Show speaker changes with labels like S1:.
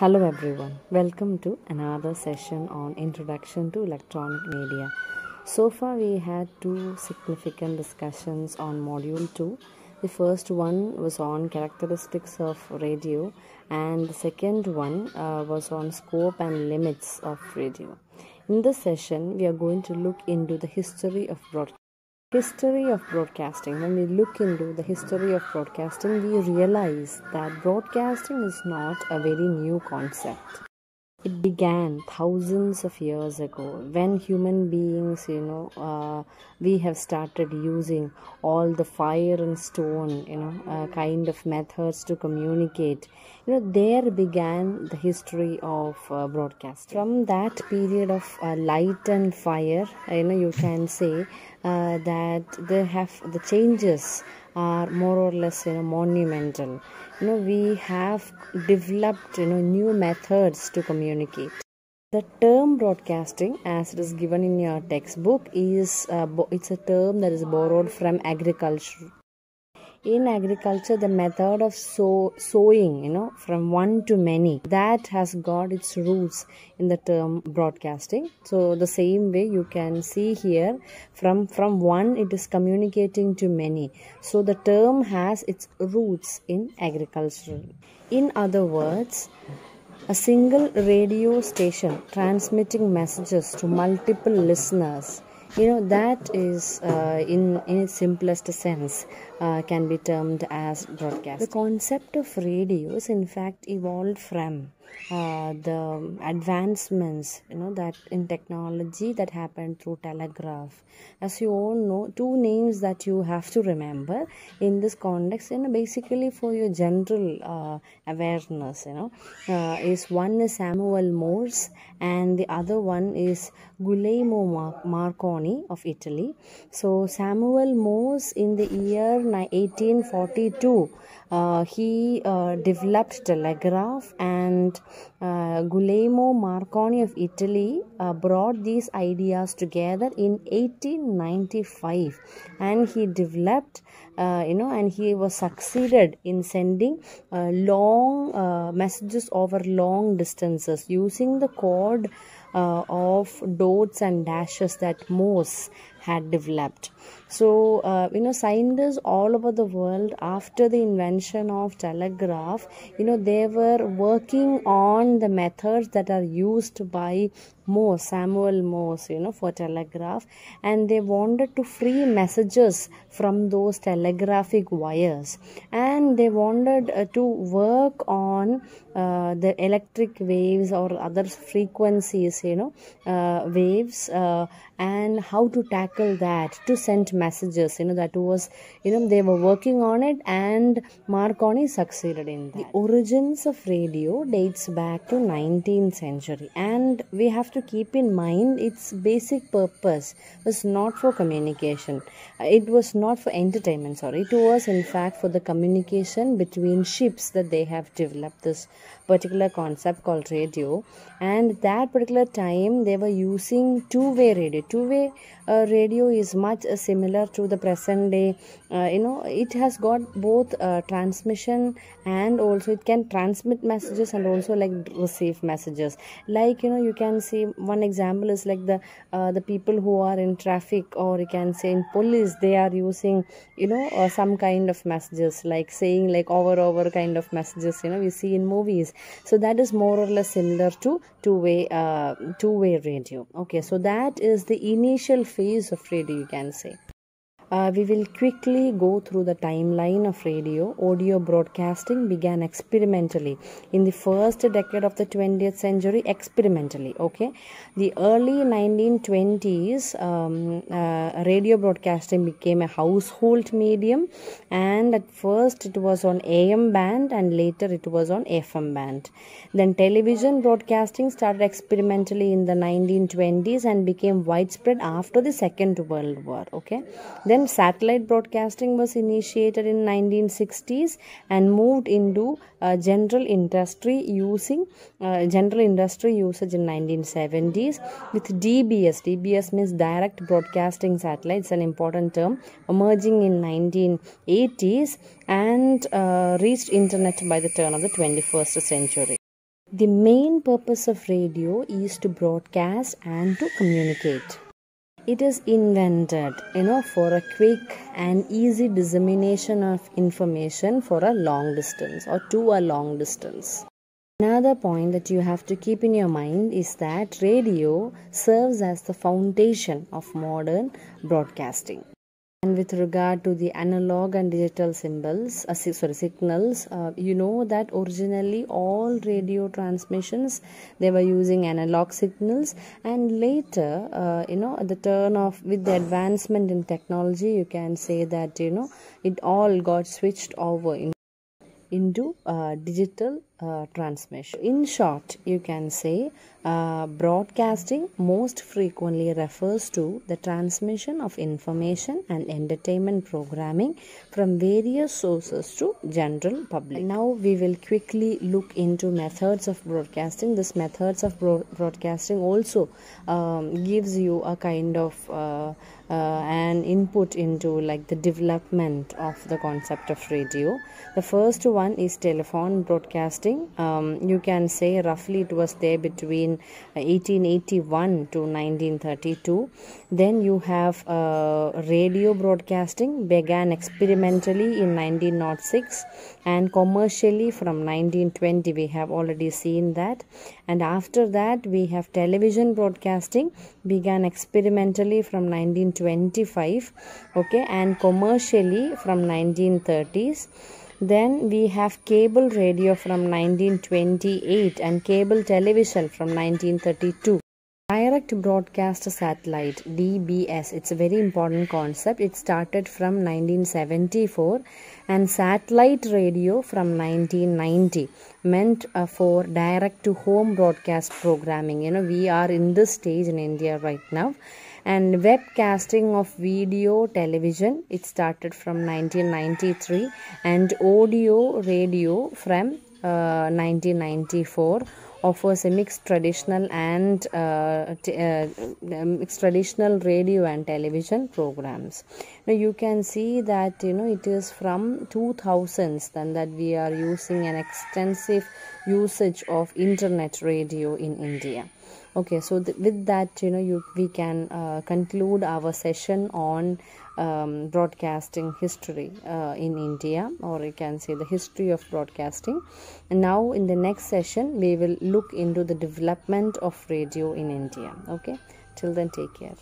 S1: Hello everyone, welcome to another session on Introduction to Electronic Media. So far we had two significant discussions on Module 2. The first one was on characteristics of radio and the second one was on scope and limits of radio. In this session we are going to look into the history of broadcasting. When we look into the history of broadcasting, we realize that broadcasting is not a very new concept. It began thousands of years ago when human beings, we have started using all the fire and stone, kind of methods to communicate. There began the history of broadcast. From that period of light and fire, you can say that the changes are more or less monumental. We have developed new methods to communicate. The term broadcasting, as it is given in your textbook, is it's a term that is borrowed from agriculture. In agriculture, the method of sowing, from one to many, that has got its roots in the term broadcasting. So the same way you can see here, from one it is communicating to many. So the term has its roots in agriculture. In other words, a single radio station transmitting messages to multiple listeners, that is in its simplest sense can be termed as broadcast. The concept of radios in fact evolved from the advancements that in technology that happened through telegraph. As you all know, two names that you have to remember in this context, basically for your general awareness, is one is Samuel Morse and the other one is Guglielmo Marconi of Italy. So Samuel Morse, in the year 1842, he developed telegraph, and Guglielmo Marconi of Italy brought these ideas together in 1895, and he developed and he was succeeded in sending long messages over long distances using the code of dots and dashes that Morse had developed. So scientists all over the world, after the invention of telegraph, they were working on the methods that are used by Morse, Samuel Morse, for telegraph, and they wanted to free messages from those telegraphic wires, and they wanted to work on the electric waves or other frequencies, waves, and how to tackle that to send messages. That was, they were working on it, and Marconi succeeded in that. The origins of radio dates back to 19th century, and we have to keep in mind its basic purpose was not for communication. It was not for entertainment, sorry. It was in fact for the communication between ships that they have developed this particular concept called radio. And that particular time they were using two-way radio. Two-way radio is much similar to the present day. It has got both transmission, and also it can transmit messages and also like receive messages. Like you can see one example is like the people who are in traffic, or you can say in police, they are using some kind of messages, like saying like over kind of messages we see in movies. So that is more or less similar to two-way radio. Okay, so that is the initial phase of radio, you can say. We will quickly go through the timeline of radio. Audio broadcasting began experimentally in the first decade of the 20th century. Experimentally, okay. The early 1920s, radio broadcasting became a household medium, and at first it was on AM band and later it was on FM band. Then television broadcasting started experimentally in the 1920s and became widespread after the Second World War, okay. Then satellite broadcasting was initiated in 1960s and moved into general industry usage in 1970s with DBS. DBS means direct broadcasting satellites, an important term, emerging in 1980s and reached internet by the turn of the 21st century. The main purpose of radio is to broadcast and to communicate. It is invented, for a quick and easy dissemination of information for a long distance or to a long distance. Another point that you have to keep in your mind is that radio serves as the foundation of modern broadcasting. And with regard to the analog and digital signals, you know that originally all radio transmissions, they were using analog signals, and later, at the turn of with the advancement in technology, you can say that it all got switched over into digital transmission. In short, you can say broadcasting most frequently refers to the transmission of information and entertainment programming from various sources to general public. Now we will quickly look into methods of broadcasting. This methods of broadcasting also gives you a kind of an input into like the development of the concept of radio. The first one is telephone broadcasting. You can say roughly it was there between 1881 to 1932. Then you have radio broadcasting began experimentally in 1906 and commercially from 1920. We have already seen that. And after that we have television broadcasting began experimentally from 1925, okay, and commercially from 1930s. Then we have cable radio from 1928 and cable television from 1932. Direct broadcast satellite, DBS, it's a very important concept. It started from 1974, and satellite radio from 1990, meant for direct to home broadcast programming. We are in this stage in India right now. And webcasting of video television, it started from 1993, and audio radio from 1994. Offers a mixed traditional and mixed traditional radio and television programs. Now you can see that it is from 2000s then that we are using an extensive usage of internet radio in India. Okay, so with that we can conclude our session on broadcasting history in India, or you can say the history of broadcasting. And now in the next session we will look into the development of radio in India. Okay, till then, take care.